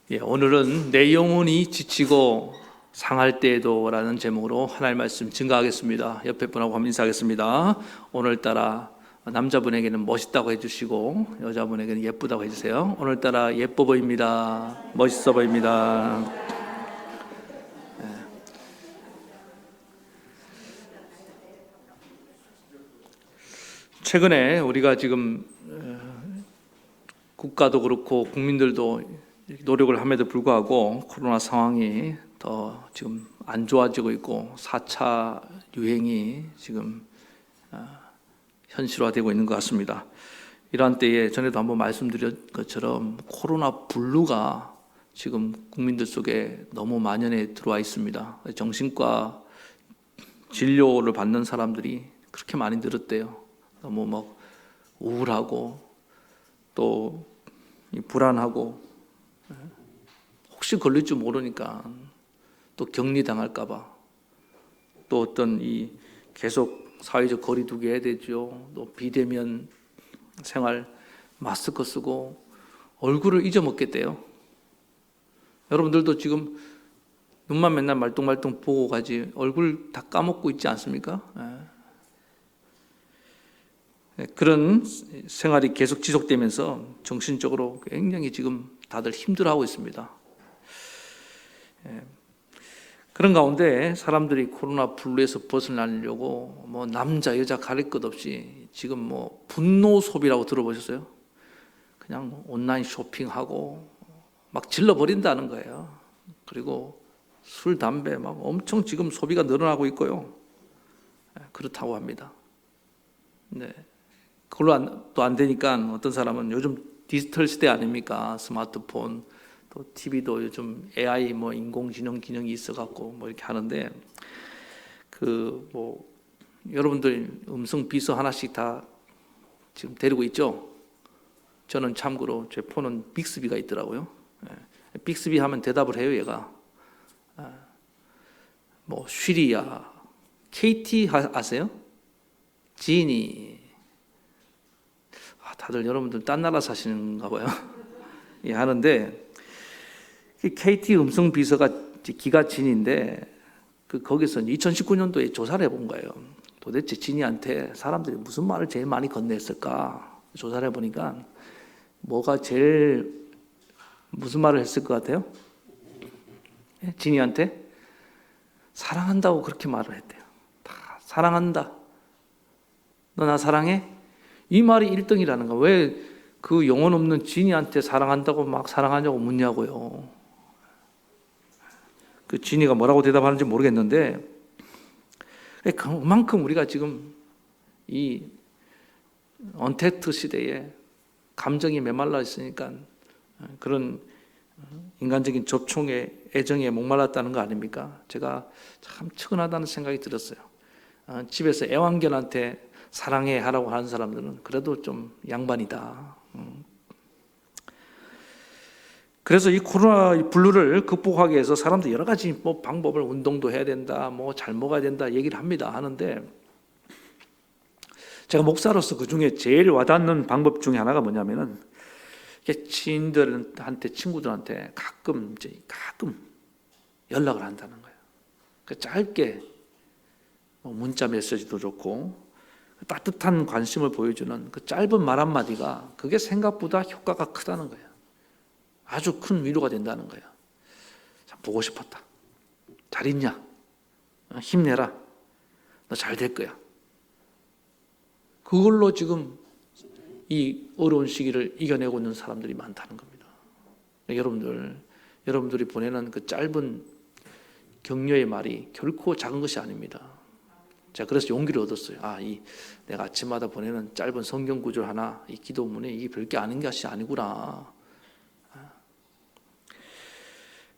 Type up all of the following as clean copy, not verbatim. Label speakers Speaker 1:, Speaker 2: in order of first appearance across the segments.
Speaker 1: 오늘은 내 영혼이 지치고 상할 때에도 라는 제목으로 하나님의 말씀 증거하겠습니다. 옆에 분하고 한번 인사하겠습니다. 오늘따라 남자분에게는 멋있다고 해주시고 여자분에게는 예쁘다고 해주세요. 오늘따라 예뻐 보입니다. 멋있어 보입니다. 최근에 우리가 지금 국가도 그렇고 국민들도 노력을 함에도 불구하고 코로나 상황이 더 지금 안 좋아지고 있고 4차 유행이 지금 현실화되고 있는 것 같습니다. 이러한 때에 전에도 한번 말씀드린 것처럼 코로나 블루가 지금 국민들 속에 너무 만연해 들어와 있습니다. 정신과 진료를 받는 사람들이 그렇게 많이 늘었대요. 너무 막 우울하고 또 불안하고 혹시 걸릴 줄 모르니까 또 격리당할까봐 또 어떤 이 계속 사회적 거리 두기 해야 되죠. 또 비대면 생활 마스크 쓰고 얼굴을 잊어먹겠대요. 여러분들도 지금 눈만 맨날 말똥말똥 보고 가지 얼굴 다 까먹고 있지 않습니까? 그런 생활이 계속 지속되면서 정신적으로 굉장히 지금 다들 힘들어하고 있습니다. 그런 가운데 사람들이 코로나 블루에서 벗어나려고 뭐 남자 여자 가릴 것 없이 지금 뭐 분노 소비라고 들어보셨어요? 그냥 온라인 쇼핑하고 막 질러버린다는 거예요. 그리고 술, 담배 막 엄청 지금 소비가 늘어나고 있고요. 그렇다고 합니다. 네. 그걸로 또 안 되니까 어떤 사람은 요즘 디지털 시대 아닙니까? 스마트폰, 또 TV도 요즘 AI 뭐 인공지능 기능이 있어갖고 뭐 이렇게 하는데 여러분들 음성 비서 하나씩 다 지금 데리고 있죠? 저는 참고로 제 폰은 빅스비가 있더라고요. 빅스비 하면 대답을 해요, 얘가. 뭐 쉬리야, KT 아세요? 지니. 다들 여러분들 딴 나라 사시는가 봐요. 예, 하는데 KT 음성 비서가 기가 진인데 거기서 2019년도에 조사를 해본 거예요. 도대체 진이한테 사람들이 무슨 말을 제일 많이 건넸을까? 조사를 해보니까 뭐가 제일 무슨 말을 했을 것 같아요? 진이한테 사랑한다고 그렇게 말을 했대요. 다 사랑한다. 너 나 사랑해? 이 말이 1등이라는 거야. 왜 그 영혼 없는 진이한테 사랑한다고 막 사랑하냐고 묻냐고요. 그 진이가 뭐라고 대답하는지 모르겠는데 그만큼 우리가 지금 이 언택트 시대에 감정이 메말라 있으니까 그런 인간적인 접촉에 애정에 목말랐다는 거 아닙니까? 제가 참 측은하다는 생각이 들었어요. 집에서 애완견한테 사랑해 하라고 하는 사람들은 그래도 좀 양반이다. 그래서 이 코로나 블루를 극복하기 위해서 사람들 여러 가지 뭐 방법을 운동도 해야 된다, 뭐 잘 먹어야 된다 얘기를 합니다. 하는데 제가 목사로서 그 중에 제일 와닿는 방법 중에 하나가 뭐냐면은 지인들한테 친구들한테 가끔 연락을 한다는 거예요. 짧게 문자 메시지도 좋고 따뜻한 관심을 보여주는 그 짧은 말 한마디가 그게 생각보다 효과가 크다는 거예요. 아주 큰 위로가 된다는 거예요. 참 보고 싶었다. 잘 있냐? 힘내라. 너 잘 될 거야. 그걸로 지금 이 어려운 시기를 이겨내고 있는 사람들이 많다는 겁니다. 여러분들이 보내는 그 짧은 격려의 말이 결코 작은 것이 아닙니다. 제가 그래서 용기를 얻었어요. 내가 아침마다 보내는 짧은 성경 구절 하나, 이 기도문에 이게 별게 아닌 것이 아니구나.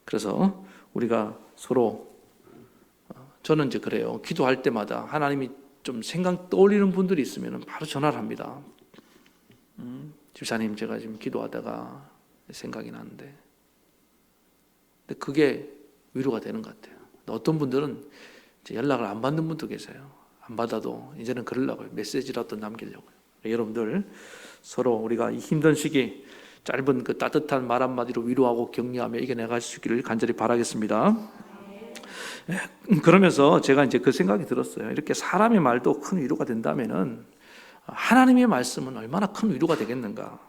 Speaker 1: 그래서 우리가 서로 저는 이제 그래요. 기도할 때마다 하나님이 좀 생각 떠올리는 분들이 있으면 바로 전화를 합니다. 집사님, 제가 지금 기도하다가 생각이 나는데, 근데 그게 위로가 되는 것 같아요. 어떤 분들은 연락을 안 받는 분도 계세요. 안 받아도 이제는 그러려고요. 메시지라도 남기려고요. 여러분들 서로 우리가 이 힘든 시기 짧은 그 따뜻한 말 한마디로 위로하고 격려하며 이겨내갈 수 있기를 간절히 바라겠습니다. 그러면서 제가 이제 그 생각이 들었어요. 이렇게 사람의 말도 큰 위로가 된다면은 하나님의 말씀은 얼마나 큰 위로가 되겠는가.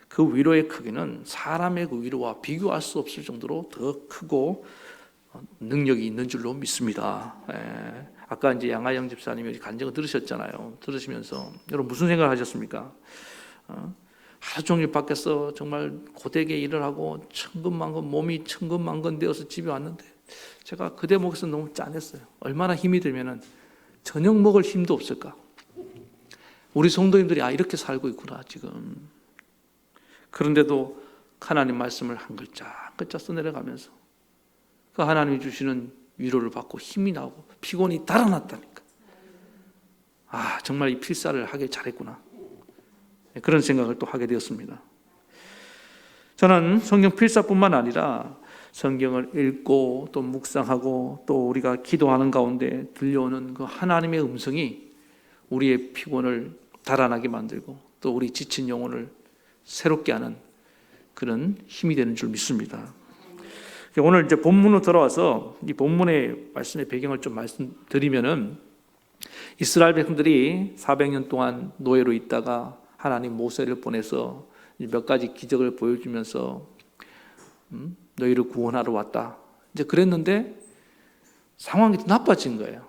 Speaker 1: 그 위로의 크기는 사람의 그 위로와 비교할 수 없을 정도로 더 크고 능력이 있는 줄로 믿습니다. 아까 이제 양하영 집사님이 간증을 들으셨잖아요. 들으시면서 여러분 무슨 생각을 하셨습니까? 하루 종일 밖에서 정말 고되게 일을 하고 천근만근 몸이 천근만근 되어서 집에 왔는데 제가 그 대목에서 너무 짠했어요. 얼마나 힘이 들면은 저녁 먹을 힘도 없을까? 우리 성도님들이 이렇게 살고 있구나 지금. 그런데도 하나님 말씀을 한 글자 한 글자 써내려가면서 그 하나님이 주시는 위로를 받고 힘이 나고 피곤이 달아났다니까. 정말 이 필사를 하길 잘했구나. 그런 생각을 또 하게 되었습니다. 저는 성경 필사뿐만 아니라 성경을 읽고 또 묵상하고 또 우리가 기도하는 가운데 들려오는 그 하나님의 음성이 우리의 피곤을 달아나게 만들고 또 우리 지친 영혼을 새롭게 하는 그런 힘이 되는 줄 믿습니다. 오늘 이제 본문으로 돌아와서 이 본문의 말씀의 배경을 좀 말씀드리면은 이스라엘 백성들이 400년 동안 노예로 있다가 하나님 모세를 보내서 몇 가지 기적을 보여주면서 너희를 구원하러 왔다. 이제 그랬는데 상황이 더 나빠진 거예요.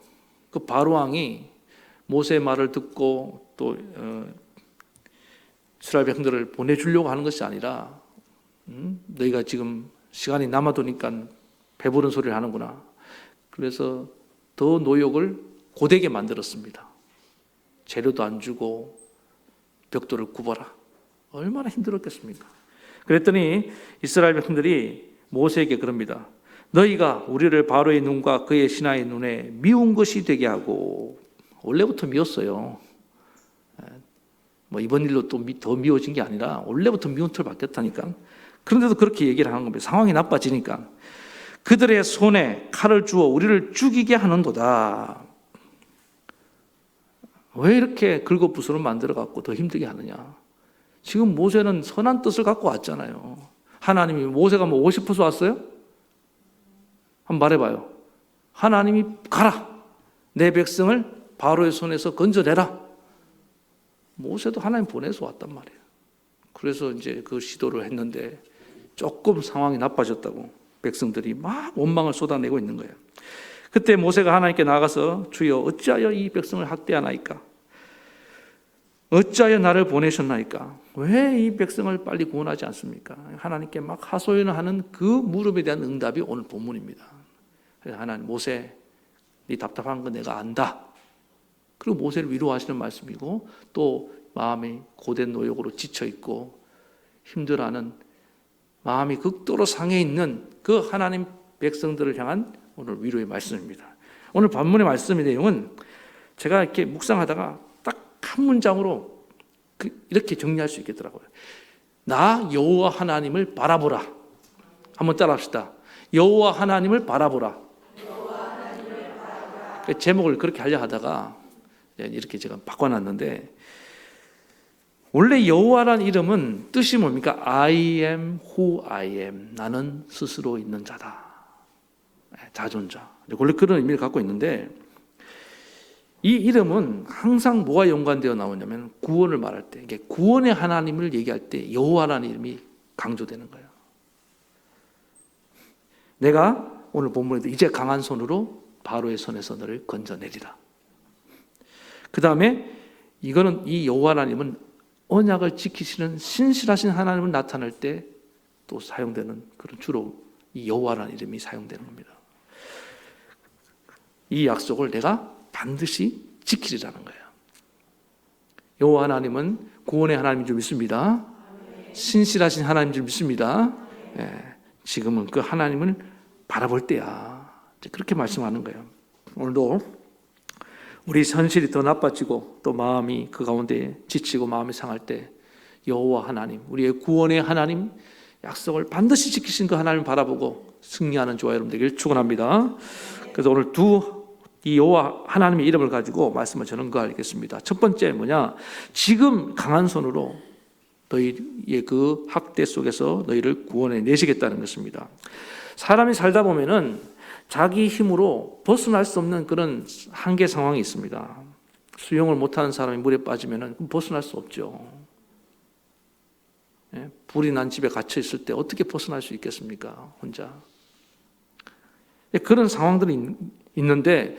Speaker 1: 그 바로 왕이 모세의 말을 듣고 또 이스라엘 백성들을 보내주려고 하는 것이 아니라 너희가 지금 시간이 남아도니까 배부른 소리를 하는구나. 그래서 더 노역을 고되게 만들었습니다. 재료도 안 주고 벽돌을 굽어라. 얼마나 힘들었겠습니까? 그랬더니 이스라엘 백성들이 모세에게 그럽니다. 너희가 우리를 바로의 눈과 그의 신하의 눈에 미운 것이 되게 하고, 원래부터 미웠어요. 이번 일로 또 더 미워진 게 아니라 원래부터 미운 털 바뀌었다니까. 그런데도 그렇게 얘기를 하는 겁니다. 상황이 나빠지니까. 그들의 손에 칼을 주어 우리를 죽이게 하는도다. 왜 이렇게 긁어부스럼 만들어갖고 더 힘들게 하느냐. 지금 모세는 선한 뜻을 갖고 왔잖아요. 하나님이 모세가 오고 싶어서 왔어요? 한번 말해봐요. 하나님이 가라. 내 백성을 바로의 손에서 건져내라. 모세도 하나님 보내서 왔단 말이에요. 그래서 이제 그 시도를 했는데 조금 상황이 나빠졌다고 백성들이 막 원망을 쏟아내고 있는 거예요. 그때 모세가 하나님께 나가서 주여 어찌하여 이 백성을 학대하나이까? 어찌하여 나를 보내셨나이까? 왜 이 백성을 빨리 구원하지 않습니까? 하나님께 막 하소연을 하는 그 물음에 대한 응답이 오늘 본문입니다. 그래서 하나님 모세 네 답답한 거 내가 안다. 그리고 모세를 위로하시는 말씀이고 또 마음이 고된 노역으로 지쳐있고 힘들어하는 마음이 극도로 상해 있는 그 하나님 백성들을 향한 오늘 위로의 말씀입니다. 오늘 본문의 말씀의 내용은 제가 이렇게 묵상하다가 딱 한 문장으로 이렇게 정리할 수 있겠더라고요. 나 여호와 하나님을 바라보라. 한번 따라합시다. 여호와 하나님을 바라보라. 제목을 그렇게 하려 하다가 이렇게 제가 바꿔놨는데, 원래 여호와라는 이름은 뜻이 뭡니까? I am who I am. 나는 스스로 있는 자다. 자존자. 원래 그런 의미를 갖고 있는데, 이 이름은 항상 뭐와 연관되어 나오냐면 구원을 말할 때, 이게 구원의 하나님을 얘기할 때 여호와라는 이름이 강조되는 거예요. 내가 오늘 본문에도 이제 강한 손으로 바로의 손에서 너를 건져내리라. 그 다음에 이거는 이 여호와라는 이름은 언약을 지키시는 신실하신 하나님을 나타낼 때 또 사용되는 그런 주로 이 여호와라는 이름이 사용되는 겁니다. 이 약속을 내가 반드시 지키리라는 거예요. 여호와 하나님은 구원의 하나님인 줄 믿습니다. 신실하신 하나님인 줄 믿습니다. 지금은 그 하나님을 바라볼 때야. 그렇게 말씀하는 거예요. 오늘도 우리 현실이 더 나빠지고 또 마음이 그 가운데 지치고 마음이 상할 때 여호와 하나님, 우리의 구원의 하나님 약속을 반드시 지키신 그 하나님을 바라보고 승리하는 저와 여러분 되길 축원합니다. 그래서 오늘 이 여호와 하나님의 이름을 가지고 말씀을 전하겠습니다. 첫 번째 뭐냐? 지금 강한 손으로 너희의 그 학대 속에서 너희를 구원해 내시겠다는 것입니다. 사람이 살다 보면은 자기 힘으로 벗어날 수 없는 그런 한계 상황이 있습니다. 수영을 못하는 사람이 물에 빠지면은 벗어날 수 없죠. 불이 난 집에 갇혀 있을 때 어떻게 벗어날 수 있겠습니까? 혼자. 그런 상황들이 있는데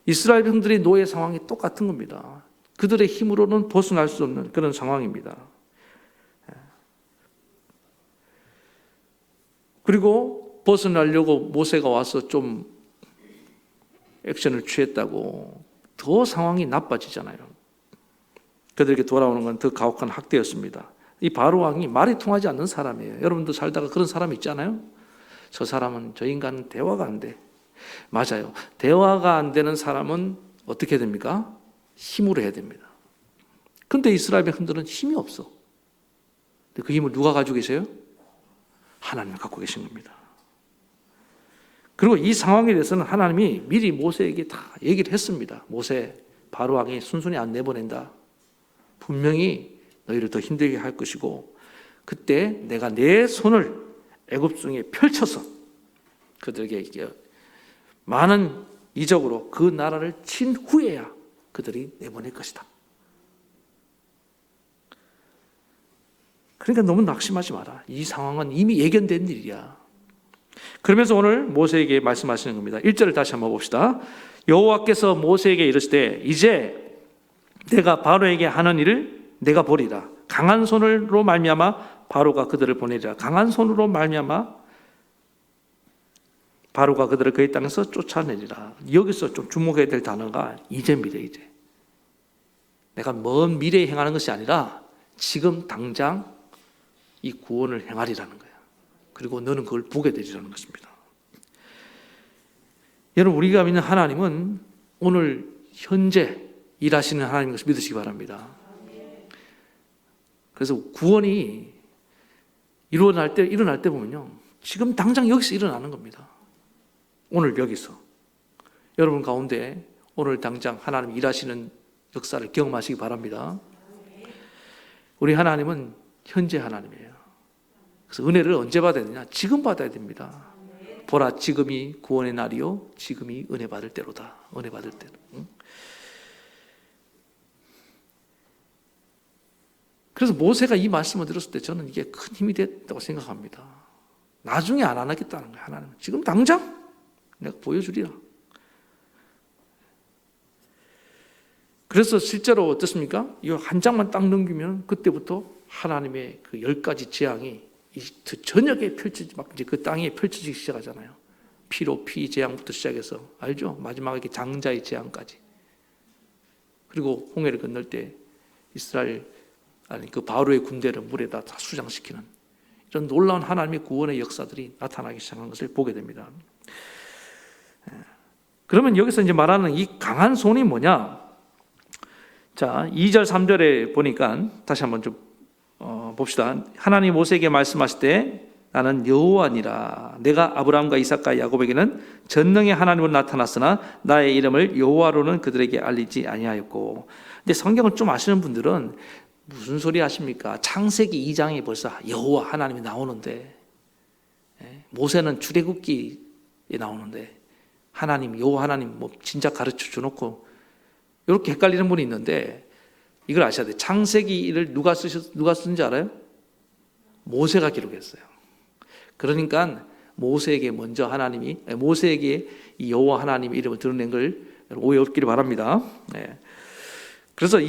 Speaker 1: 이스라엘 백성들의 노예 상황이 똑같은 겁니다. 그들의 힘으로는 벗어날 수 없는 그런 상황입니다. 그리고 벗어나려고 모세가 와서 좀 액션을 취했다고 더 상황이 나빠지잖아요. 그들에게 돌아오는 건 더 가혹한 학대였습니다. 이 바로 왕이 말이 통하지 않는 사람이에요. 여러분도 살다가 그런 사람 있잖아요. 저 사람은, 저 인간은 대화가 안 돼. 맞아요. 대화가 안 되는 사람은 어떻게 됩니까? 힘으로 해야 됩니다. 그런데 이스라엘 백성들은 힘이 없어. 그 힘을 누가 가지고 계세요? 하나님이 갖고 계신 겁니다. 그리고 이 상황에 대해서는 하나님이 미리 모세에게 다 얘기를 했습니다. 모세, 바로 왕이 순순히 안 내보낸다. 분명히 너희를 더 힘들게 할 것이고 그때 내가 내 손을 애굽 중에 펼쳐서 그들에게 많은 이적으로 그 나라를 친 후에야 그들이 내보낼 것이다. 그러니까 너무 낙심하지 마라. 이 상황은 이미 예견된 일이야. 그러면서 오늘 모세에게 말씀하시는 겁니다. 1절을 다시 한번 봅시다. 여호와께서 모세에게 이르시되 이제 내가 바로에게 하는 일을 내가 보리라. 강한 손으로 말미암아 바로가 그들을 보내리라. 강한 손으로 말미암아 바로가 그들을 그의 땅에서 쫓아내리라. 여기서 좀 주목해야 될 단어가 이제입니다. 이제. 내가 먼 미래에 행하는 것이 아니라 지금 당장 이 구원을 행하리라는 거야. 그리고 너는 그걸 보게 되리라는 것입니다. 여러분, 우리가 믿는 하나님은 오늘 현재 일하시는 하나님인 것을 믿으시기 바랍니다. 그래서 구원이 일어날 때 보면요, 지금 당장 여기서 일어나는 겁니다. 오늘 여기서 여러분 가운데 오늘 당장 하나님 일하시는 역사를 경험하시기 바랍니다. 우리 하나님은 현재 하나님이에요. 그래서 은혜를 언제 받아야 되냐? 지금 받아야 됩니다. 보라, 지금이 구원의 날이요 지금이 은혜 받을 때로다. 은혜 받을 때로. 그래서 모세가 이 말씀을 들었을 때 저는 이게 큰 힘이 됐다고 생각합니다. 나중에 안 하겠다는 거예요. 하나님은 지금 당장 내가 보여주리라. 그래서 실제로 어떻습니까? 이 한 장만 딱 넘기면 그때부터 하나님의 그 10가지 재앙이 저녁에 막 이제 그 땅에 펼쳐지기 시작하잖아요. 피로 피 재앙부터 시작해서 알죠? 마지막에 장자의 재앙까지. 그리고 홍해를 건널 때 이스라엘 그 바로의 군대를 물에다 다 수장시키는 이런 놀라운 하나님의 구원의 역사들이 나타나기 시작한 것을 보게 됩니다. 그러면 여기서 이제 말하는 이 강한 손이 뭐냐? 자, 2절 3절에 보니까 다시 한번 좀 봅시다. 하나님 모세에게 말씀하실 때 나는 여호와니라. 내가 아브라함과 이삭과 야곱에게는 전능의 하나님으로 나타났으나 나의 이름을 여호와로는 그들에게 알리지 아니하였고. 근데 성경을 좀 아시는 분들은 무슨 소리 하십니까? 창세기 2장에 벌써 여호와 하나님이 나오는데, 모세는 출애굽기에 나오는데 하나님, 여호와 하나님 뭐 진작 가르쳐 줘놓고 이렇게 헷갈리는 분이 있는데 이걸 아셔야 돼요. 창세기를 누가 쓴지 알아요? 모세가 기록했어요. 그러니까 모세에게 먼저 모세에게 이 여호와 하나님의 이름을 드러낸 걸 오해 없기를 바랍니다. 그래서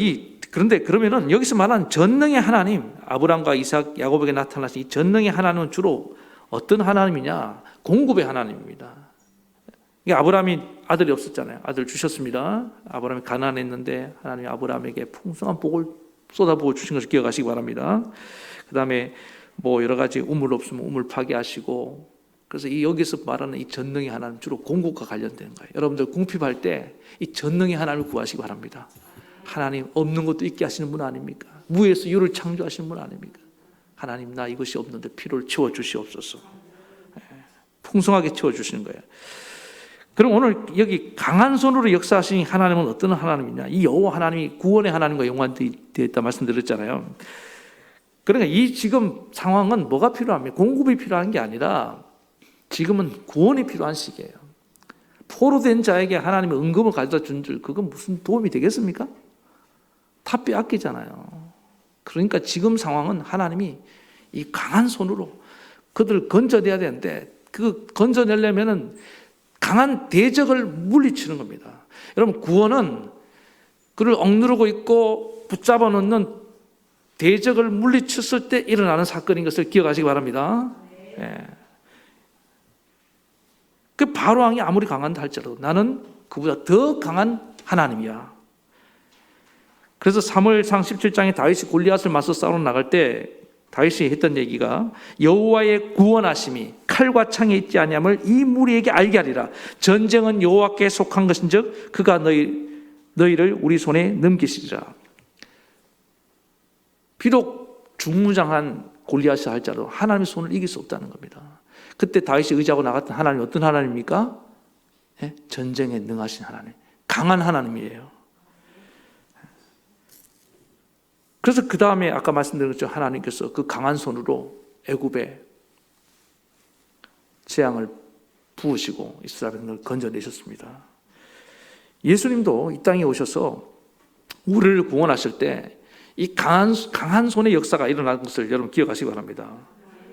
Speaker 1: 그런데 그러면은 여기서 말하는 전능의 하나님, 아브라함과 이삭, 야곱에게 나타나신 이 전능의 하나님은 주로 어떤 하나님이냐? 공급의 하나님입니다. 아브라함이 아들이 없었잖아요. 아들 주셨습니다. 아브라함이 가난했는데 하나님이 아브라함에게 풍성한 복을 쏟아부어 주신 것을 기억하시기 바랍니다. 그 다음에 뭐 여러 가지 우물 없으면 우물 파괴하시고, 그래서 여기서 말하는 이 전능의 하나님 주로 공급과 관련된 거예요. 여러분들 궁핍할 때 이 전능의 하나님을 구하시기 바랍니다. 하나님, 없는 것도 있게 하시는 분 아닙니까? 무에서 유를 창조하시는 분 아닙니까? 하나님, 나 이것이 없는데 필요를 채워주시옵소서. 풍성하게 채워주시는 거예요. 그럼 오늘 여기 강한 손으로 역사하신 하나님은 어떤 하나님이냐? 이 여호와 하나님이 구원의 하나님과 연관되어 있다 말씀드렸잖아요. 그러니까 이 지금 상황은 뭐가 필요합니까? 공급이 필요한 게 아니라 지금은 구원이 필요한 시기예요. 포로된 자에게 하나님의 은금을 가져다 준 줄, 그건 무슨 도움이 되겠습니까? 다 빼앗기잖아요. 그러니까 지금 상황은 하나님이 이 강한 손으로 그들을 건져내야 되는데, 그 건져내려면은 강한 대적을 물리치는 겁니다. 여러분, 구원은 그를 억누르고 있고 붙잡아 놓는 대적을 물리쳤을 때 일어나는 사건인 것을 기억하시기 바랍니다. 예. 그 바로왕이 아무리 강한다 할지라도 나는 그보다 더 강한 하나님이야. 그래서 사무엘상 17장에 다윗이 골리앗을 맞서 싸우러 나갈 때 다윗이 했던 얘기가, 여호와의 구원하심이 칼과 창에 있지 아니함을 이 무리에게 알게 하리라. 전쟁은 여호와께 속한 것인즉 그가 너희를 우리 손에 넘기시리라. 비록 중무장한 골리앗이 할지라도 하나님의 손을 이길 수 없다는 겁니다. 그때 다윗이 의지하고 나갔던 하나님, 어떤 하나님입니까? 네? 전쟁에 능하신 하나님, 강한 하나님이에요. 그래서 그 다음에 아까 말씀드린 것처럼 하나님께서 그 강한 손으로 애굽에 재앙을 부으시고 이스라엘 백성을 건져내셨습니다. 예수님도 이 땅에 오셔서 우리를 구원하실 때 이 강한 손의 역사가 일어난 것을 여러분 기억하시기 바랍니다.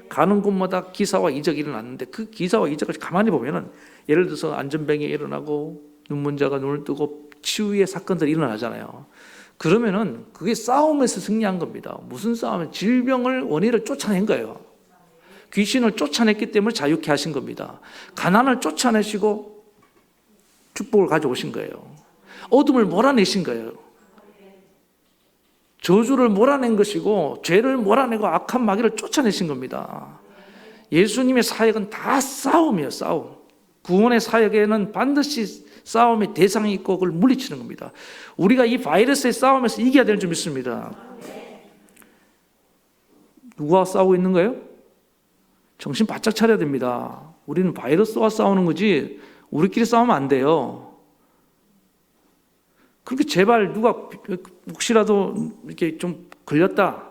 Speaker 1: 가는 곳마다 기사와 이적이 일어났는데, 그 기사와 이적을 가만히 보면은, 예를 들어서 안전병이 일어나고 눈먼 자가 눈을 뜨고 치유의 사건들이 일어나잖아요. 그러면은 그게 싸움에서 승리한 겁니다. 무슨 싸움은 질병을, 원인을 쫓아낸 거예요. 귀신을 쫓아냈기 때문에 자유케 하신 겁니다. 가난을 쫓아내시고 축복을 가져오신 거예요. 어둠을 몰아내신 거예요. 저주를 몰아낸 것이고 죄를 몰아내고 악한 마귀를 쫓아내신 겁니다. 예수님의 사역은 다 싸움이에요. 싸움. 구원의 사역에는 반드시 싸움의 대상이 있고 그걸 물리치는 겁니다. 우리가 이 바이러스의 싸움에서 이겨야 되는 줄 믿습니다. 누구와 싸우고 있는 거예요? 정신 바짝 차려야 됩니다. 우리는 바이러스와 싸우는 거지 우리끼리 싸우면 안 돼요. 그렇게 제발 누가 혹시라도 이렇게 좀 걸렸다,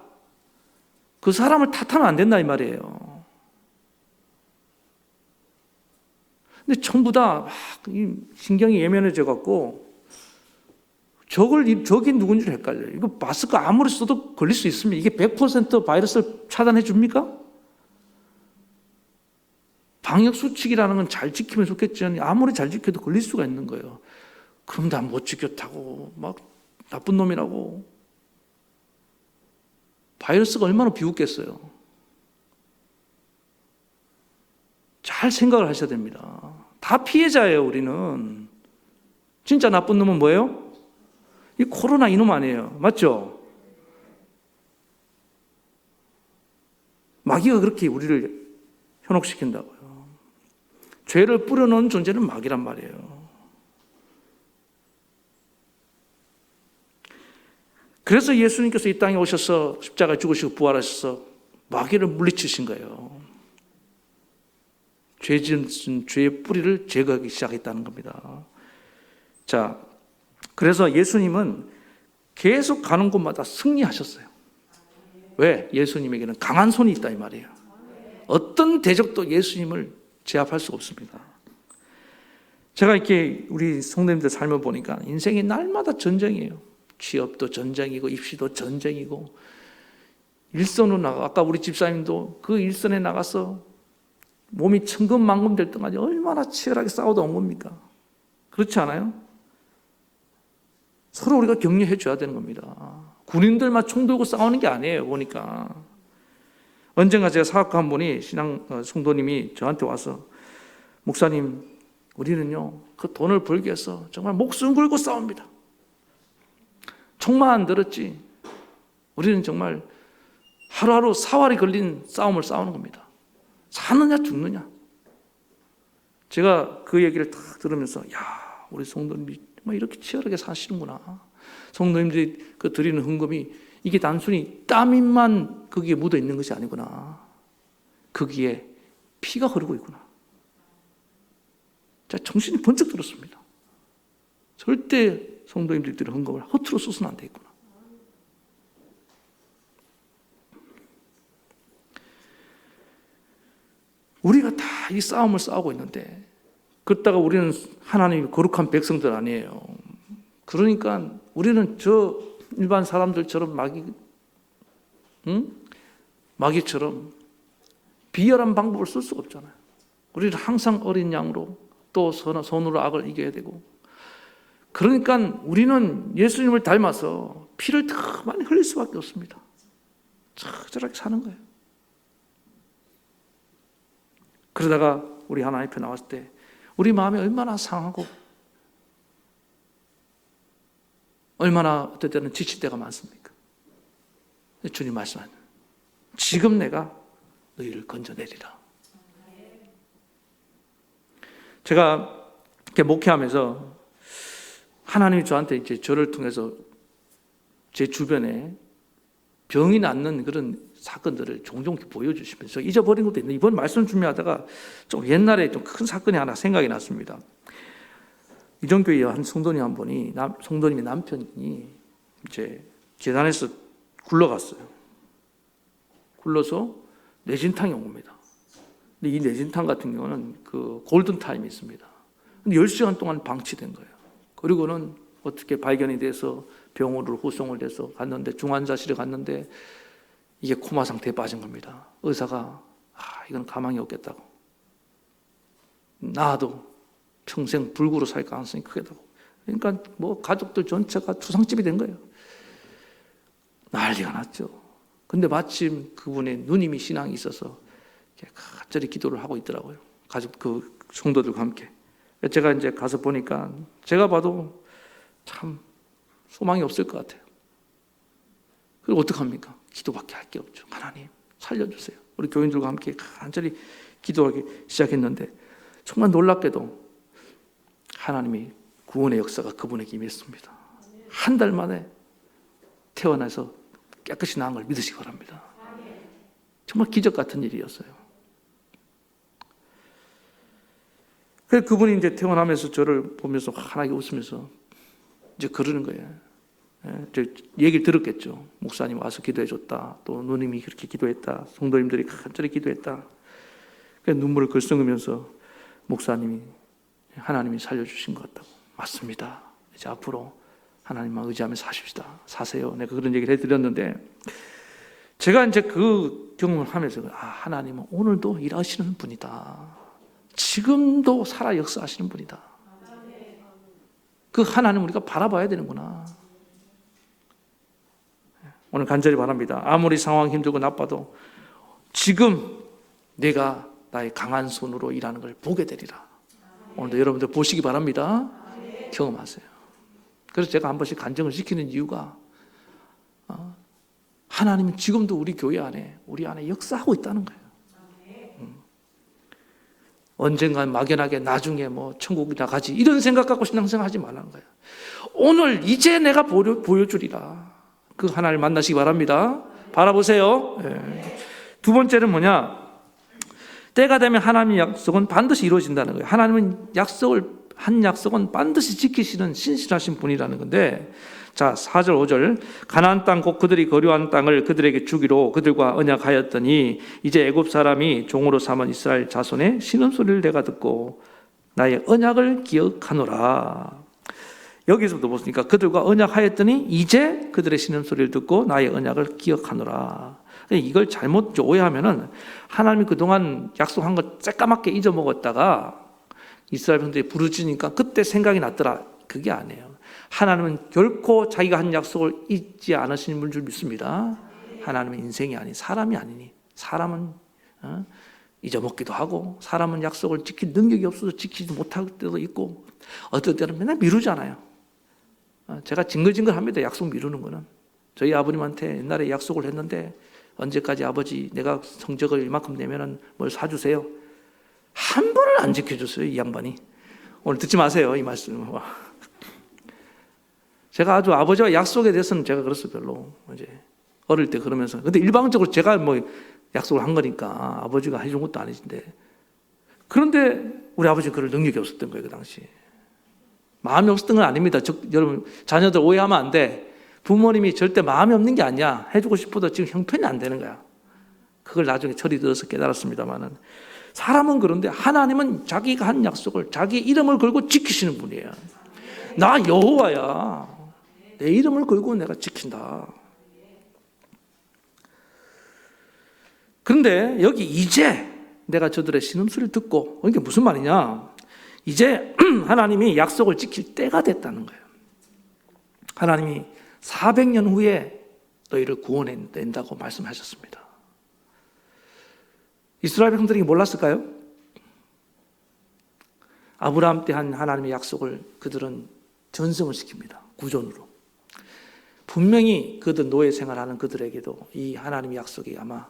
Speaker 1: 그 사람을 탓하면 안 된다 이 말이에요. 근데 전부 다 신경이 예민해져 갖고 적이 누군지 헷갈려요. 이거 마스크 아무리 써도 걸릴 수 있으면 이게 100% 바이러스를 차단해 줍니까? 방역 수칙이라는 건 잘 지키면 좋겠지만 아무리 잘 지켜도 걸릴 수가 있는 거예요. 그럼 다 못 지켰다고 막 나쁜 놈이라고. 바이러스가 얼마나 비웃겠어요. 잘 생각을 하셔야 됩니다. 다 피해자예요. 우리는. 진짜 나쁜 놈은 뭐예요? 이 코로나 이놈 아니에요. 맞죠? 마귀가 그렇게 우리를 현혹시킨다고요. 죄를 뿌려놓은 존재는 마귀란 말이에요. 그래서 예수님께서 이 땅에 오셔서 십자가에 죽으시고 부활하셔서 마귀를 물리치신 거예요. 죄 지은 죄의 뿌리를 제거하기 시작했다는 겁니다. 자, 그래서 예수님은 계속 가는 곳마다 승리하셨어요. 왜? 예수님에게는 강한 손이 있다 이 말이에요. 어떤 대적도 예수님을 제압할 수가 없습니다. 제가 이렇게 우리 성도님들 삶을 보니까 인생이 날마다 전쟁이에요. 취업도 전쟁이고 입시도 전쟁이고, 일선으로 나가, 아까 우리 집사님도 그 일선에 나가서 몸이 천근만근 될 때까지 얼마나 치열하게 싸우다 온 겁니까? 그렇지 않아요? 서로 우리가 격려해 줘야 되는 겁니다. 군인들만 총 들고 싸우는 게 아니에요. 보니까 언젠가 제가 사학과 한 분이 신앙 성도님이 저한테 와서, 목사님, 우리는요 그 돈을 벌기 위해서 정말 목숨 걸고 싸웁니다. 총만 안 들었지 우리는 정말 하루하루 사활이 걸린 싸움을 싸우는 겁니다. 사느냐 죽느냐. 제가 그 얘기를 딱 들으면서, 야, 우리 성도님이 정말 이렇게 치열하게 사시는구나. 성도님들이 그 드리는 헌금이 이게 단순히 땀만 거기에 묻어 있는 것이 아니구나. 거기에 피가 흐르고 있구나. 자, 정신이 번쩍 들었습니다. 절대 성도님들이 헌금을 허투루 써서는 안 되겠구나. 우리가 다 이 싸움을 싸우고 있는데, 그렇다가 우리는 하나님의 거룩한 백성들 아니에요. 그러니까 우리는 저 일반 사람들처럼 마귀처럼 비열한 방법을 쓸 수가 없잖아요. 우리는 항상 어린 양으로 또 손으로 악을 이겨야 되고, 그러니까 우리는 예수님을 닮아서 피를 더 많이 흘릴 수밖에 없습니다. 저렇게 사는 거예요. 그러다가 우리 하나님 앞에 나왔을 때 우리 마음이 얼마나 상하고 얼마나 어떨 때는 지칠 때가 많습니까? 주님 말씀하는, 지금 내가 너희를 건져내리라. 제가 이렇게 목회하면서 하나님이 저한테 이제 저를 통해서 제 주변에 병이 낫는 그런 사건들을 종종 보여주시면서 잊어버린 것도 있는데, 이번 말씀 준비하다가 좀 옛날에 좀 큰 사건이 하나 생각이 났습니다. 이정교회 한 성도님 한 분이, 성도님의 남편이 이제 계단에서 굴러갔어요. 굴러서 뇌진탕이 온 겁니다. 근데 이 뇌진탕 같은 경우는 그 골든타임이 있습니다. 근데 10시간 동안 방치된 거예요. 그리고는 어떻게 발견이 돼서 병원으로 후송을 돼서 갔는데, 중환자실에 갔는데 이게 코마 상태에 빠진 겁니다. 의사가 이건 가망이 없겠다고, 나도 평생 불구로 살 가능성이 크겠다고. 그러니까 뭐 가족들 전체가 투상집이 된 거예요. 난리가 났죠. 근데 마침 그분의 누님이 신앙이 있어서 간절히 기도를 하고 있더라고요. 가족 그 성도들과 함께. 제가 이제 가서 보니까 제가 봐도 참 소망이 없을 것 같아요. 그리고 어떡합니까? 기도밖에 할 게 없죠. 하나님 살려주세요. 우리 교인들과 함께 간절히 기도하기 시작했는데, 정말 놀랍게도 하나님이 구원의 역사가 그분에게 임했습니다. 한 달 만에 태어나서 깨끗이 나은 걸 믿으시기 바랍니다. 정말 기적 같은 일이었어요. 그래서 그분이 이제 퇴원하면서 저를 보면서 환하게 웃으면서 이제 그러는 거예요. 저 얘기를 들었겠죠. 목사님 와서 기도해 줬다. 또 누님이 그렇게 기도했다. 성도님들이 간절히 기도했다. 그래서 눈물을 글썽이면서 목사님이 하나님이 살려주신 것 같다고. 맞습니다. 이제 앞으로 하나님만 의지하며 사십시다. 사세요. 내가 그런 얘기를 해드렸는데, 제가 이제 그 경험을 하면서 하나님은 오늘도 일하시는 분이다. 지금도 살아 역사하시는 분이다. 그 하나님 우리가 바라봐야 되는구나. 오늘 간절히 바랍니다. 아무리 상황이 힘들고 나빠도 지금 내가 나의 강한 손으로 일하는 걸 보게 되리라. 오늘도 여러분들 보시기 바랍니다. 경험하세요. 그래서 제가 한 번씩 간증을 시키는 이유가, 하나님은 지금도 우리 교회 안에, 우리 안에 역사하고 있다는 거예요. 언젠간 막연하게 나중에 뭐 천국이나 가지 이런 생각 갖고 신앙생활 하지 말라는 거예요. 오늘 이제 내가 보여주리라. 그 하나님을 만나시기 바랍니다. 바라보세요. 네. 두 번째는 뭐냐? 때가 되면 하나님의 약속은 반드시 이루어진다는 거예요. 하나님은 한 약속은 반드시 지키시는 신실하신 분이라는 건데, 자 4절 5절 가나안 땅 곧 그들이 거류한 땅을 그들에게 주기로 그들과 언약하였더니 이제 애굽 사람이 종으로 삼은 이스라엘 자손의 신음소리를 내가 듣고 나의 언약을 기억하노라. 여기서부터 보니까 그들과 언약하였더니 이제 그들의 신음소리를 듣고 나의 언약을 기억하노라. 이걸 잘못 오해하면은 하나님이 그동안 약속한 거 새까맣게 잊어먹었다가 이스라엘 백성들이 부르짖으니까 그때 생각이 났더라. 그게 아니에요. 하나님은 결코 자기가 한 약속을 잊지 않으시는 분인 줄 믿습니다. 하나님은 인생이 아닌 사람이 아니니, 사람은 잊어먹기도 하고, 사람은 약속을 지킬 능력이 없어서 지키지 못할 때도 있고, 어떨 때는 맨날 미루잖아요. 제가 징글징글합니다. 약속 미루는 거는. 저희 아버님한테 옛날에 약속을 했는데, 언제까지 아버지 내가 성적을 이만큼 내면은 뭘 사주세요. 한 번을 안 지켜줬어요, 이 양반이. 오늘 듣지 마세요, 이 말씀. 제가 아주 아버지와 약속에 대해서는 제가 그랬어요, 별로. 이제 어릴 때 그러면서. 근데 일방적으로 제가 뭐 약속을 한 거니까 아버지가 해준 것도 아니신데. 그런데 우리 아버지는 그럴 능력이 없었던 거예요, 그 당시. 마음이 없었던 건 아닙니다. 여러분, 자녀들 오해하면 안 돼. 부모님이 절대 마음이 없는 게 아니야. 해주고 싶어도 지금 형편이 안 되는 거야. 그걸 나중에 철이 들어서 깨달았습니다만은. 사람은 그런데 하나님은 자기가 한 약속을 자기 이름을 걸고 지키시는 분이에요. 나 여호와야. 내 이름을 걸고 내가 지킨다. 그런데 여기 이제 내가 저들의 신음소리를 듣고, 이게 무슨 말이냐? 이제 하나님이 약속을 지킬 때가 됐다는 거예요. 하나님이 400년 후에 너희를 구원해낸다고 말씀하셨습니다. 이스라엘 백성들이 몰랐을까요? 아브라함 때 한 하나님의 약속을 그들은 전승을 시킵니다. 구존으로. 분명히 그들 노예 생활하는 그들에게도 이 하나님의 약속이 아마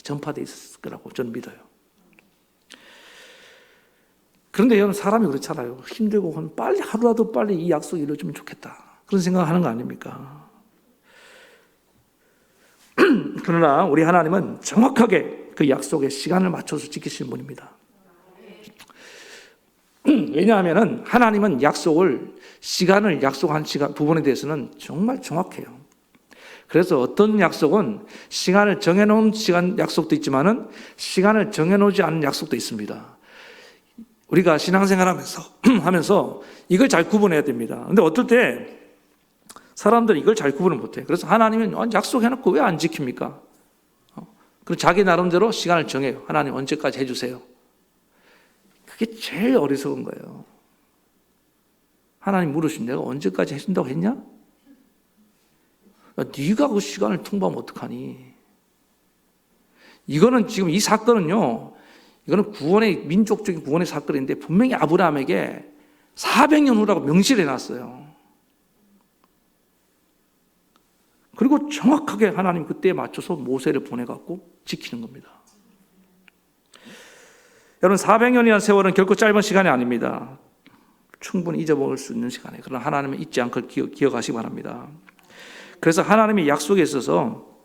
Speaker 1: 전파되어 있었을 거라고 저는 믿어요. 그런데 여러분, 사람이 그렇잖아요. 힘들고 빨리 하루라도 빨리 이 약속이 이루어지면 좋겠다. 그런 생각을 하는 거 아닙니까? 그러나 우리 하나님은 정확하게 그 약속의 시간을 맞춰서 지키시는 분입니다. 왜냐하면 하나님은 시간을 약속한 부분에 대해서는 정말 정확해요. 그래서 어떤 약속은 시간을 정해놓은 약속도 있지만은 시간을 정해놓지 않은 약속도 있습니다. 우리가 신앙생활 하면서 이걸 잘 구분해야 됩니다. 근데 어떨 때 사람들이 이걸 잘 구분을 못해요. 그래서 하나님은 약속해놓고 왜 안 지킵니까? 그리고 자기 나름대로 시간을 정해요. 하나님 언제까지 해주세요. 그게 제일 어리석은 거예요. 하나님 물으신 내가 언제까지 해준다고 했냐? 네가 그 시간을 통보하면 어떡하니? 이거는 지금 이 사건은요, 이거는 민족적인 구원의 사건인데 분명히 아브라함에게 400년 후라고 명시를 해놨어요. 그리고 정확하게 하나님 그때에 맞춰서 모세를 보내갖고 지키는 겁니다. 여러분, 400년이라는 세월은 결코 짧은 시간이 아닙니다. 충분히 잊어먹을 수 있는 시간이에요. 그러나 하나님은 잊지 않고 기억하시기 바랍니다. 그래서 하나님의 약속에 있어서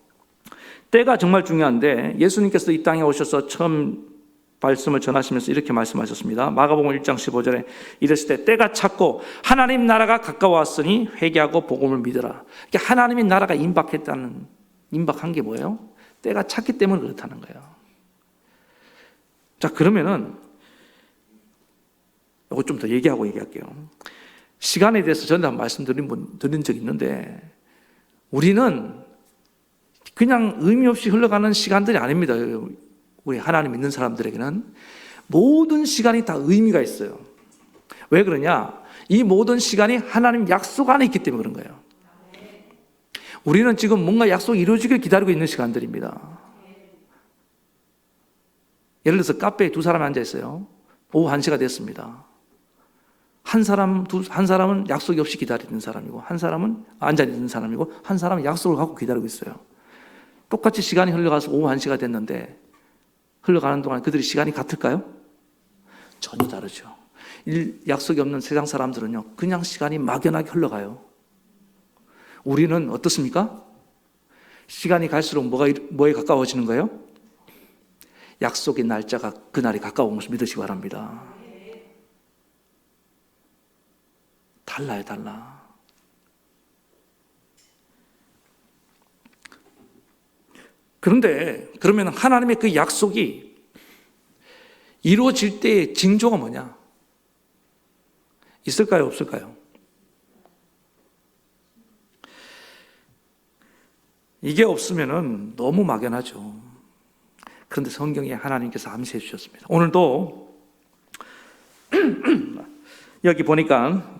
Speaker 1: 때가 정말 중요한데, 예수님께서 이 땅에 오셔서 처음 말씀을 전하시면서 이렇게 말씀하셨습니다. 마가복음 1장 15절에 이랬을 때 때가 찼고 하나님 나라가 가까웠으니 회개하고 복음을 믿으라. 하나님의 나라가 임박한 게 뭐예요? 때가 찼기 때문에 그렇다는 거예요. 자, 그러면은 이거 좀 더 얘기할게요. 시간에 대해서 전에 한번 말씀드린 적이 있는데, 우리는 그냥 의미 없이 흘러가는 시간들이 아닙니다. 우리 하나님 믿는 사람들에게는 모든 시간이 다 의미가 있어요. 왜 그러냐? 이 모든 시간이 하나님 약속 안에 있기 때문에 그런 거예요. 우리는 지금 뭔가 약속이 이루어지길 기다리고 있는 시간들입니다. 예를 들어서 카페에 두 사람이 앉아 있어요. 오후 1시가 됐습니다. 한 사람은 약속이 없이 기다리는 사람이고, 한 사람은 앉아 있는 사람이고, 한 사람은 약속을 갖고 기다리고 있어요. 똑같이 시간이 흘러가서 오후 1시가 됐는데 흘러가는 동안 그들이 시간이 같을까요? 전혀 다르죠. 약속이 없는 세상 사람들은요, 그냥 시간이 막연하게 흘러가요. 우리는 어떻습니까? 시간이 갈수록 뭐에 가까워지는 거예요? 약속의 날짜가, 그날이 가까운 것을 믿으시기 바랍니다. 달라요, 달라. 그런데 그러면 하나님의 그 약속이 이루어질 때의 징조가 뭐냐? 있을까요, 없을까요? 이게 없으면은 너무 막연하죠. 그런데 성경에 하나님께서 암시해 주셨습니다. 오늘도 여기 보니까,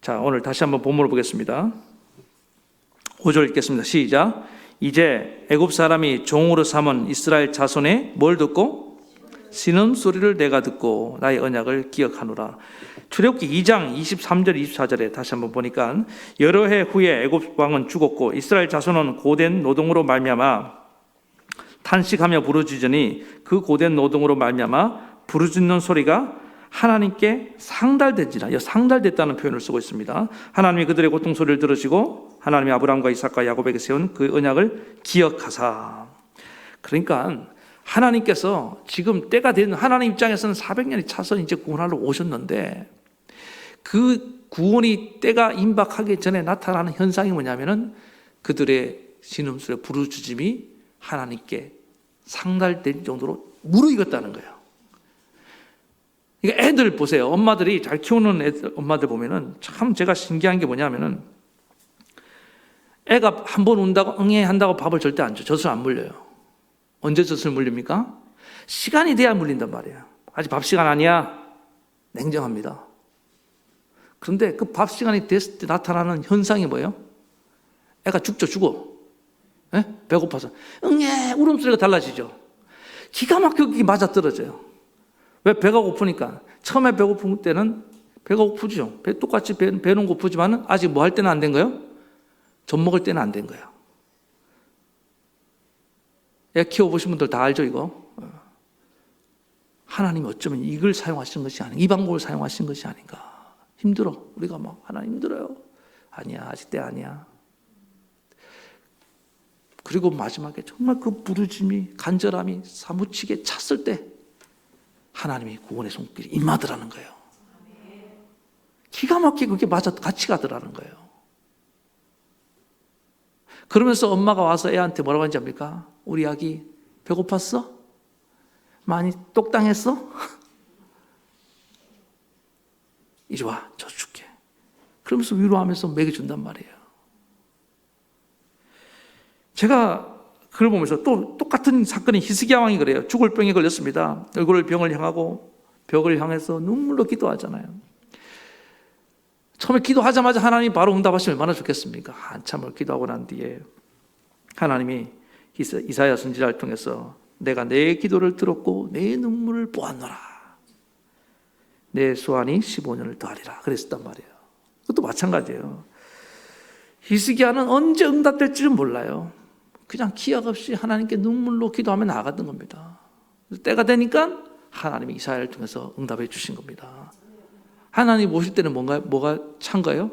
Speaker 1: 자, 오늘 다시 한번 본문을 보겠습니다. 5절 읽겠습니다. 시작. 이제 애굽 사람이 종으로 삼은 이스라엘 자손의 뭘 듣고? 신음소리를 내가 듣고 나의 언약을 기억하노라. 출애굽기 2장 23절 24절에 다시 한번 보니까, 여러 해 후에 애굽 왕은 죽었고 이스라엘 자손은 고된 노동으로 말미암아 탄식하며 부르짖으니 그 고된 노동으로 말미암아 부르짖는 소리가 하나님께 상달된지라. 상달됐다는 표현을 쓰고 있습니다. 하나님이 그들의 고통 소리를 들으시고 하나님이 아브라함과 이삭과 야곱에게 세운 그 언약을 기억하사. 그러니까 하나님께서 지금 때가 된, 하나님 입장에서는 400년이 차서 이제 구원하러 오셨는데, 그 구원이 때가 임박하기 전에 나타나는 현상이 뭐냐면은 그들의 신음소리 부르짖음이 하나님께 상달된 정도로 무르익었다는 거예요. 그러니까 애들 보세요. 엄마들이 잘 키우는 엄마들 보면은 참 제가 신기한 게 뭐냐면은 애가 한 번 운다고 응애 한다고 밥을 절대 안 줘. 젖을 안 물려요. 언제 젖을 물립니까? 시간이 돼야 물린단 말이에요. 아직 밥 시간 아니야. 냉정합니다. 그런데 그 밥 시간이 됐을 때 나타나는 현상이 뭐예요? 애가 죽어. 예? 배고파서 응애 울음소리가 달라지죠. 기가 막히게 맞아떨어져요. 왜? 배가 고프니까. 처음에 배고픈 때는 배가 고프죠. 똑같이 배는 고프지만 아직 뭐 할 때는 안 된 거예요? 젖 먹을 때는 안 된 거예요. 애 키워보신 분들 다 알죠, 이거? 하나님이 어쩌면 이걸 사용하신 것이 아닌가, 이 방법을 사용하신 것이 아닌가. 힘들어. 우리가 막 하나님 힘들어요. 아니야, 아직 때 아니야. 그리고 마지막에 정말 그 부르짐이, 간절함이 사무치게 찼을 때 하나님이 구원의 손길이 임하더라는 거예요. 기가 막히게 그게 같이 가더라는 거예요. 그러면서 엄마가 와서 애한테 뭐라고 하는지 압니까? 우리 아기 배고팠어? 많이 똑당했어? 이리 와, 저 줄게. 그러면서 위로하면서 먹여준단 말이에요. 제가 그걸 보면서 또 똑같은 사건이 히스기야 왕이 그래요. 죽을 병에 걸렸습니다. 얼굴을 병을 향하고 벽을 향해서 눈물로 기도하잖아요. 처음에 기도하자마자 하나님이 바로 응답하시면 얼마나 좋겠습니까? 한참을 기도하고 난 뒤에 하나님이 이사야 선지자를 통해서 내가 내 기도를 들었고 내 눈물을 보았노라. 내 수완이 15년을 더하리라. 그랬단 말이에요. 그것도 마찬가지예요. 히스기야는 언제 응답될지는 몰라요. 그냥 기약 없이 하나님께 눈물로 기도하며 나아갔던 겁니다. 때가 되니까 하나님이 이사야를 통해서 응답해 주신 겁니다. 하나님 오실 때는 뭐가 찬 거예요?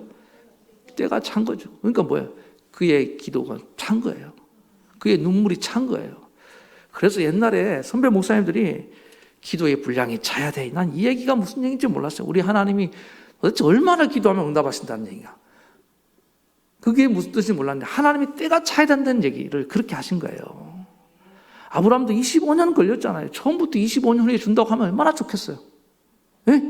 Speaker 1: 때가 찬 거죠. 그러니까 뭐예요? 그의 기도가 찬 거예요. 그의 눈물이 찬 거예요. 그래서 옛날에 선배 목사님들이 기도의 분량이 차야 돼. 난 이 얘기가 무슨 얘기인지 몰랐어요. 우리 하나님이 도대체 얼마나 기도하면 응답하신다는 얘기가. 그게 무슨 뜻인지 몰랐는데 하나님이 때가 차야 된다는 얘기를 그렇게 하신 거예요. 아브라함도 25년 걸렸잖아요. 처음부터 25년 후에 준다고 하면 얼마나 좋겠어요. 예?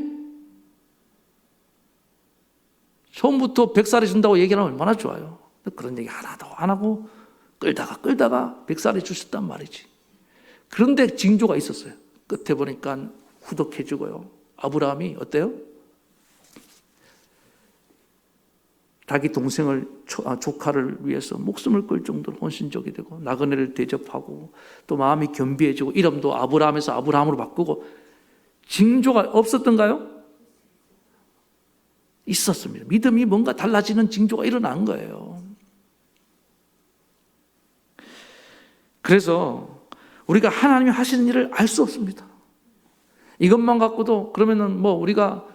Speaker 1: 처음부터 100살이 준다고 얘기하면 얼마나 좋아요. 그런 얘기 하나도 안 하고 끌다가 100살이 주셨단 말이지. 그런데 징조가 있었어요. 끝에 보니까 후덕해지고요. 아브라함이 어때요? 자기 동생을 조카를 위해서 목숨을 끌 정도로 헌신적이 되고 나그네를 대접하고 또 마음이 겸비해지고 이름도 아브라함에서 아브라함으로 바꾸고 징조가 없었던가요? 있었습니다. 믿음이 뭔가 달라지는 징조가 일어난 거예요. 그래서 우리가 하나님이 하시는 일을 알 수 없습니다. 이것만 갖고도 그러면은 우리가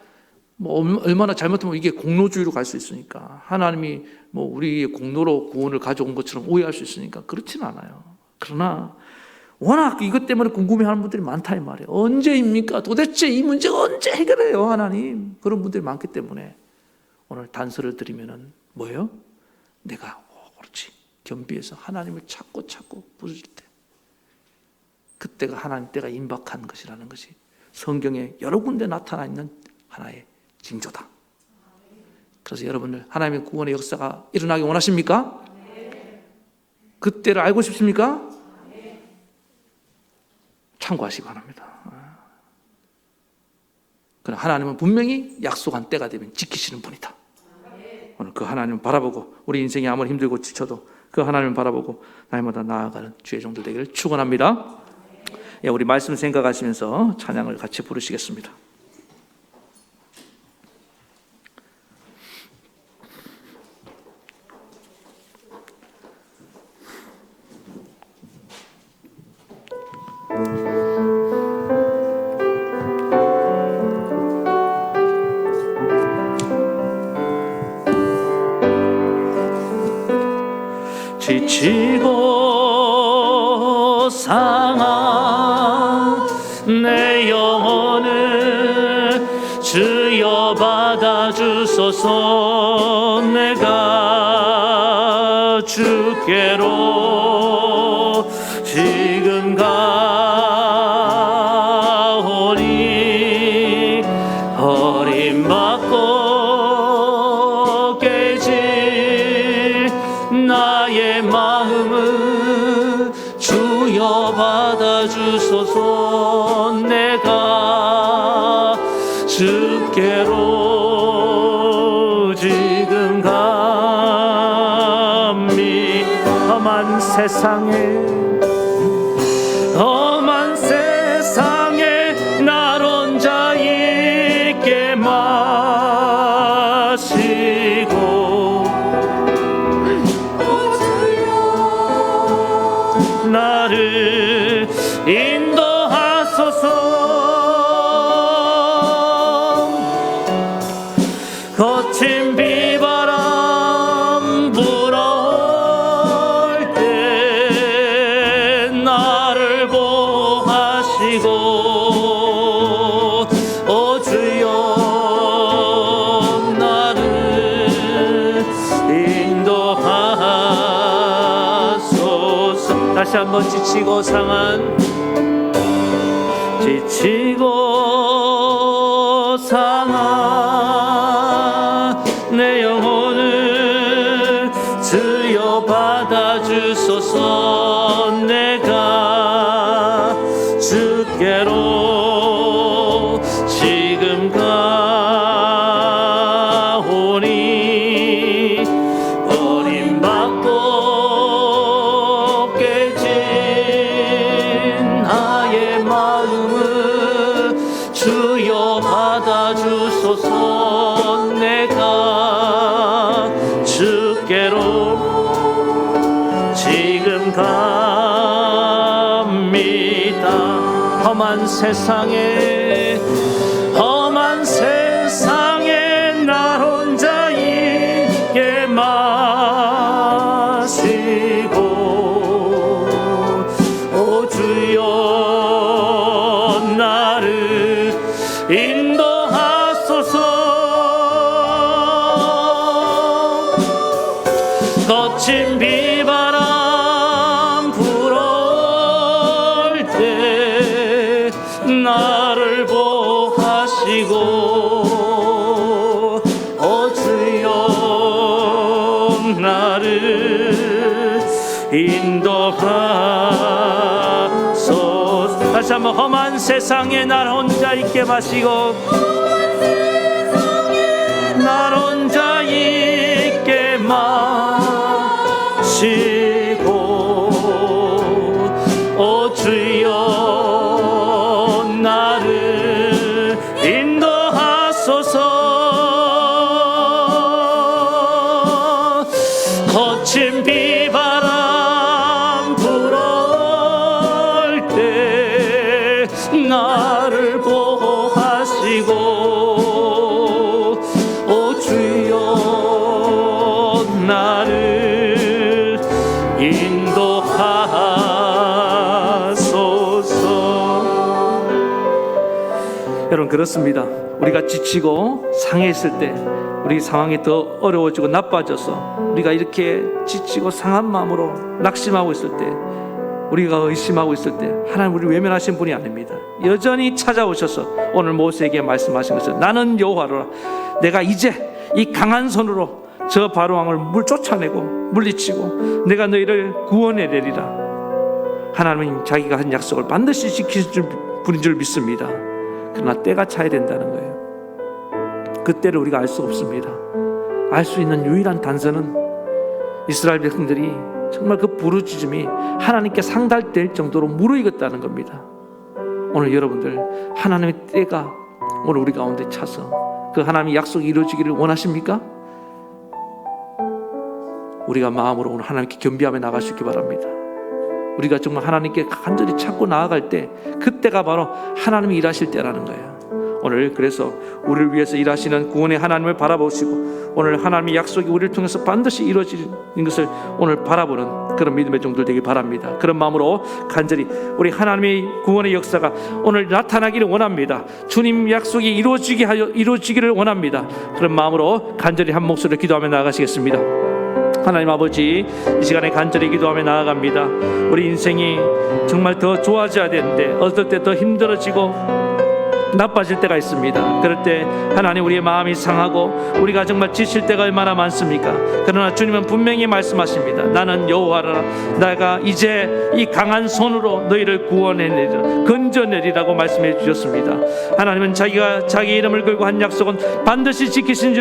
Speaker 1: 얼마나 잘못하면 이게 공로주의로 갈 수 있으니까 하나님이 우리의 공로로 구원을 가져온 것처럼 오해할 수 있으니까 그렇지는 않아요. 그러나 워낙 이것 때문에 궁금해하는 분들이 많다 이 말이에요. 언제입니까? 도대체 이 문제가 언제 해결해요, 하나님? 그런 분들이 많기 때문에 오늘 단서를 드리면은 뭐예요? 내가 그렇지 겸비해서 하나님을 찾고 부르실 때 그때가 하나님 때가 임박한 것이라는 것이 성경에 여러 군데 나타나 있는 하나의 징조다. 그래서 여러분들 하나님의 구원의 역사가 일어나기 원하십니까? 그때를 알고 싶습니까? 참고하시기 바랍니다. 그러나 하나님은 분명히 약속한 때가 되면 지키시는 분이다. 오늘 그 하나님을 바라보고 우리 인생이 아무리 힘들고 지쳐도 그 하나님을 바라보고 날마다 나아가는 주의 종들 되기를 축원합니다. 우리 말씀 생각하시면서 찬양을 같이 부르시겠습니다. 지치고 상한 내 영혼을 주여 받아주소서. 내가 주께로 지금 내가 주께로 지금 감히 험한 세상에 날 혼자 있게 마시고 나를 인도하소서. 거친 비바람 불어올 때 나를 보호하시고 오 주여 나를 인도하소서. 다시 한번 지치고 상한 내 영혼을 주여 받아주소서. 내가 주께로 지금 가오니 버림받고 깨진 나의 마음을 주여 받아주소서. 내가 주께로 지금 갑니다. 험한 세상에 날 혼자 있게 마시고 오 주여 나를 인도하소서. 거친 비바람 불어올 때 나를 보호하시고 오 주여 나를 인도하소서. 다시 한번 험한 세상에 날 혼자 있게 마시고 날 혼자 있게 마시고 오 주여 나를 인도하소서. 거친 비바람 불어올 때 나를 보호하시고 오 주여 나를 인도하소서. 여러분 그렇습니다. 우리가 지치고 상해있을 때 우리 상황이 더 어려워지고 나빠져서 우리가 이렇게 지치고 상한 마음으로 낙심하고 있을 때 우리가 의심하고 있을 때 하나님 우리를 외면하신 분이 아닙니다. 여전히 찾아오셔서 오늘 모세에게 말씀하신 것은 나는 여호와로라. 내가 이제 이 강한 손으로 저 바로왕을 쫓아내고 물리치고 내가 너희를 구원해내리라. 하나님은 자기가 한 약속을 반드시 지키실 분인 줄 믿습니다. 그러나 때가 차야 된다는 거예요. 그때를 우리가 알 수 없습니다. 알 수 있는 유일한 단서는 이스라엘 백성들이 정말 그 부르짖음이 하나님께 상달될 정도로 무르익었다는 겁니다. 오늘 여러분들 하나님의 때가 오늘 우리 가운데 차서 그 하나님의 약속이 이루어지기를 원하십니까? 우리가 마음으로 오늘 하나님께 겸비하며 나갈 수 있기 바랍니다. 우리가 정말 하나님께 간절히 찾고 나아갈 때 그때가 바로 하나님이 일하실 때라는 거예요. 오늘 그래서 우리를 위해서 일하시는 구원의 하나님을 바라보시고 오늘 하나님의 약속이 우리를 통해서 반드시 이루어지는 것을 오늘 바라보는 그런 믿음의 종들 되길 바랍니다. 그런 마음으로 간절히 우리 하나님의 구원의 역사가 오늘 나타나기를 원합니다. 주님 약속이 이루어지기를 원합니다. 그런 마음으로 간절히 한 목소리로 기도하며 나아가시겠습니다. 하나님 아버지, 이 시간에 간절히 기도하며 나아갑니다. 우리 인생이 정말 더 좋아져야 되는데 어떨 때 더 힘들어지고 나빠질 때가 있습니다. 그럴 때 하나님 우리의 마음이 상하고 우리가 정말 지칠 때가 얼마나 많습니까? 그러나 주님은 분명히 말씀하십니다. 나는 여호와라. 내가 이제 이 강한 손으로 너희를 구원해내리라, 건져내리라고 말씀해 주셨습니다. 하나님은 자기가 자기 이름을 걸고 한 약속은 반드시 지키신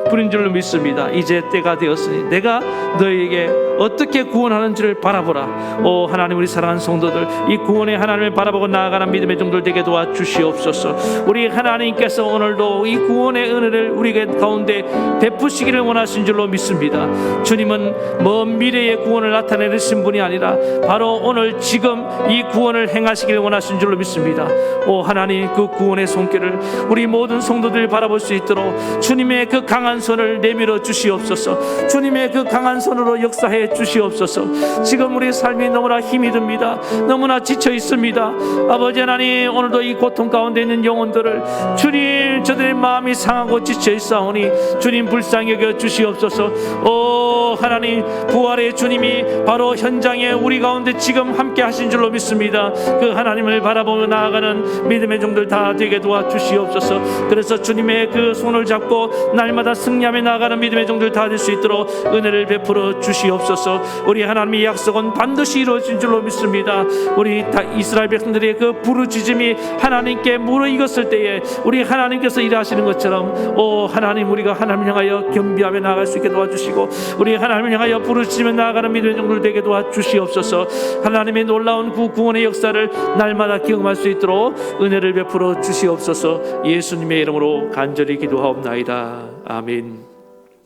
Speaker 1: 분인 줄로 믿습니다. 이제 때가 되었으니 내가 너희에게 어떻게 구원하는지를 바라보라. 오 하나님, 우리 사랑하는 성도들, 이 구원의 하나님을 바라보고 나아가는 믿음의 종들 되게 도와주시옵소서. 우리 하나님께서 오늘도 이 구원의 은혜를 우리 가운데 베푸시기를 원하신 줄로 믿습니다. 주님은 먼 미래의 구원을 나타내신 분이 아니라 바로 오늘 지금 이 구원을 행하시기를 원하신 줄로 믿습니다. 오 하나님, 그 구원의 손길을 우리 모든 성도들이 바라볼 수 있도록 주님의 그 강한 손을 내밀어 주시옵소서. 주님의 그 강한 손으로 역사해 주시옵소서. 지금 우리 삶이 너무나 힘이 듭니다. 너무나 지쳐 있습니다. 아버지 하나님, 오늘도 이 고통 가운데 있는 영혼들을 주님, 저들의 마음이 상하고 지쳐 있사오니 주님 불쌍히 여겨 주시옵소서. 오 하나님, 부활의 주님이 바로 현장에 우리 가운데 지금 함께 하신 줄로 믿습니다. 그 하나님을 바라보며 나아가는 믿음의 종들 다 되게 도와주시옵소서. 그래서 주님의 그 손을 잡고 날마다 승리하며 나아가는 믿음의 종들 다 될 수 있도록 은혜를 베풀어 주시옵소서. 우리 하나님의 약속은 반드시 이루어진 줄로 믿습니다. 우리 이스라엘 백성들의 그 부르짖음이 하나님께 무르익었을 때에 우리 하나님께서 일하시는 것처럼, 오 하나님, 우리가 하나님을 향하여 겸비하며 나아갈 수 있게 도와주시고 우리 하나님을 향하여 부르짖으며 나아가는 믿음의 종들 되게 도와주시옵소서. 하나님의 놀라운 구원의 역사를 날마다 경험할 수 있도록 은혜를 베풀어 주시옵소서. 예수님의 이름으로 간절히 기도하옵나이다. 아멘.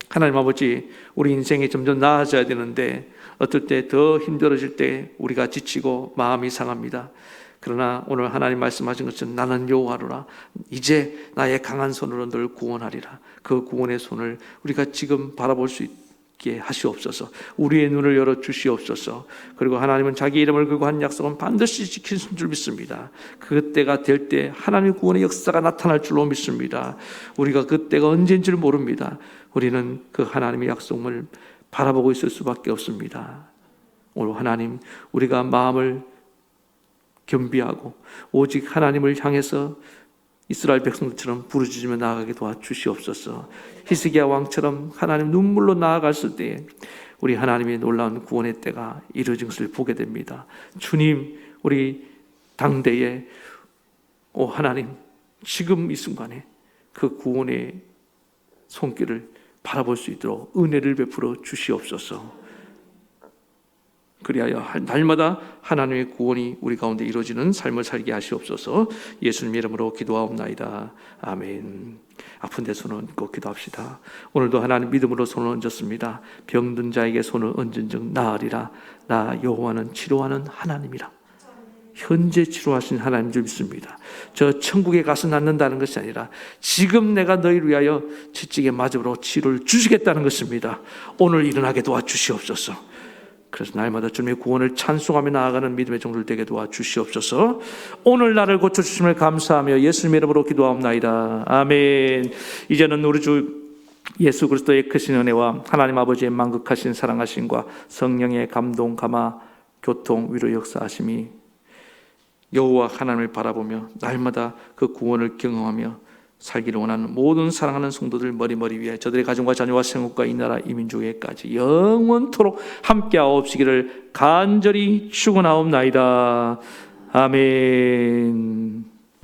Speaker 1: 하나님 아버지, 우리 인생이 점점 나아져야 되는데 어떨 때 더 힘들어질 때 우리가 지치고 마음이 상합니다. 그러나 오늘 하나님 말씀하신 것처럼 나는 여호와로라. 이제 나의 강한 손으로 널 구원하리라. 그 구원의 손을 우리가 지금 바라볼 수 있게 하시옵소서. 우리의 눈을 열어 주시옵소서. 그리고 하나님은 자기 이름을 걸고 한 약속은 반드시 지키신 줄 믿습니다. 그때가 될 때 하나님의 구원의 역사가 나타날 줄로 믿습니다. 우리가 그때가 언제인 줄 모릅니다. 우리는 그 하나님의 약속을 바라보고 있을 수밖에 없습니다. 오늘 하나님, 우리가 마음을 겸비하고 오직 하나님을 향해서 이스라엘 백성들처럼 부르짖으며 나아가게 도와주시옵소서. 히스기야 왕처럼 하나님 눈물로 나아갔을 때에 우리 하나님의 놀라운 구원의 때가 이루어진 것을 보게 됩니다. 주님, 우리 당대에 오 하나님, 지금 이 순간에 그 구원의 손길을 바라볼 수 있도록 은혜를 베풀어 주시옵소서. 그리하여 날마다 하나님의 구원이 우리 가운데 이루어지는 삶을 살게 하시옵소서. 예수님 이름으로 기도하옵나이다. 아멘. 아픈 데 손을 얹고 기도합시다. 오늘도 하나님 믿음으로 손을 얹었습니다. 병든 자에게 손을 얹은 즉 나으리라. 나 여호와는 치료하는 하나님이라. 현재 치료하신 하나님 줄 믿습니다. 저 천국에 가서 낫는다는 것이 아니라 지금 내가 너희를 위하여 채찍에 맞음으로 치료를 주시겠다는 것입니다. 오늘 일어나게 도와주시옵소서. 그래서 날마다 주님의 구원을 찬송하며 나아가는 믿음의 종들 되게 도와주시옵소서. 오늘 나를 고쳐주심을 감사하며 예수님 이름으로 기도하옵나이다. 아멘. 이제는 우리 주 예수 그리스도의 크신 은혜와 하나님 아버지의 만극하신 사랑하심과 성령의 감동, 감화, 교통, 위로 역사하심이 여호와 하나님을 바라보며 날마다 그 구원을 경험하며 살기를 원하는 모든 사랑하는 성도들 머리 위에 저들의 가정과 자녀와 생업과 이 나라 이 민족에까지 영원토록 함께하옵시기를 간절히 축원하옵나이다. 아멘.